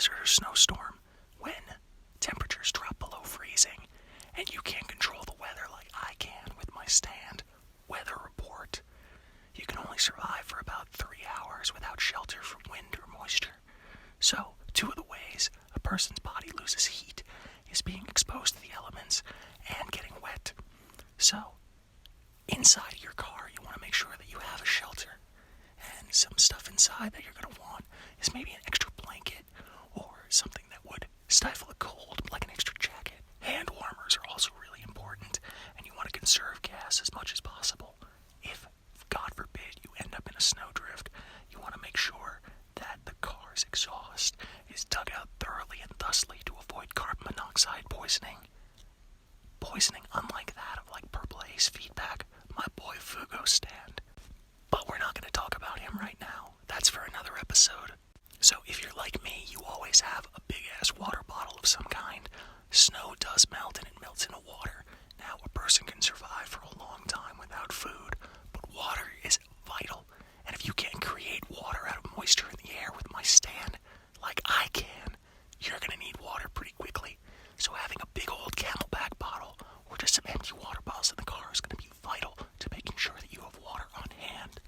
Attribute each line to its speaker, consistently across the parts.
Speaker 1: blizzard or snowstorm, when temperatures drop below freezing, and you can't control the weather like I can with my stand weather report. You can only survive for about 3 hours without shelter from wind or moisture. So, 2 of the ways a person's body loses heat is being exposed to the elements and getting wet. So, inside of your car, you want to make sure that you have a shelter. And some stuff inside that you're going to want is maybe an extra blanket or something that would stifle the cold, like an extra jacket. Hand warmers are also really important, and you want to conserve gas as much as possible. If, God forbid, you end up in a snowdrift, you want to make sure that the car's exhaust is dug out thoroughly and thusly to avoid carbon monoxide poisoning. Poisoning unlike that of like Purple Haze feedback, my boy Fugo stand. But we're not going to talk about him right now. That's for another episode. So if you're like me, you always have a big-ass water bottle of some kind. Snow does melt and it melts into water. Now, a person can survive for a long time without food, but water is vital. And if you can't create water out of moisture in the air with my stand, like I can, you're going to need water pretty quickly. So having a big old Camelback bottle or just some empty water bottles in the car is going to be vital to making sure that you have water on hand.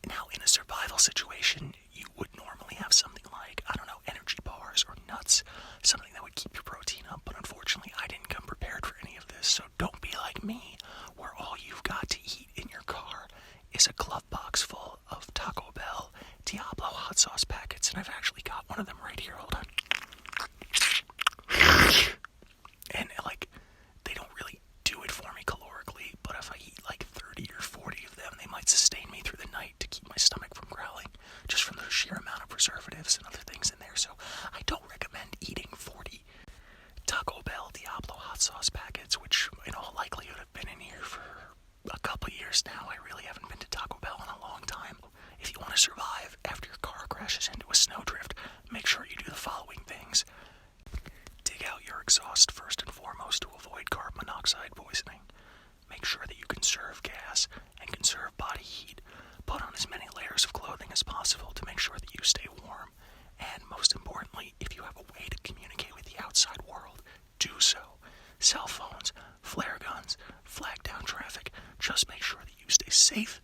Speaker 1: Now, in a survival situation, you would normally have something like, I don't know, energy bars or nuts, something that would keep your protein up, but unfortunately I didn't come prepared for any of this, so don't be like me, where all you've got to eat in your car is a glove box full of Taco Bell Diablo hot sauce packets, and I've actually got one of them right here, hold on. And, like, they don't really do it for me calorically, but if I eat like 30 or 40 of them, they might sustain me through the night to keep my stomach from growling, just from the sheer amount of preservatives and other things in there. So I don't recommend eating 40 Taco Bell Diablo hot sauce packets, which in all likelihood have been in here for a couple years now. I really haven't been to Taco Bell in a long time. If you want to survive after your car crashes into a snowdrift, make sure you do the following things. Dig out your exhaust first and foremost to avoid carbon monoxide poisoning. Make sure that you conserve gas and conserve body heat. Put on as many layers of clothing as possible to make sure that you stay warm. And most importantly, if you have a way to communicate with the outside world, do so. Cell phones, flare guns, flag down traffic. Just make sure that you stay safe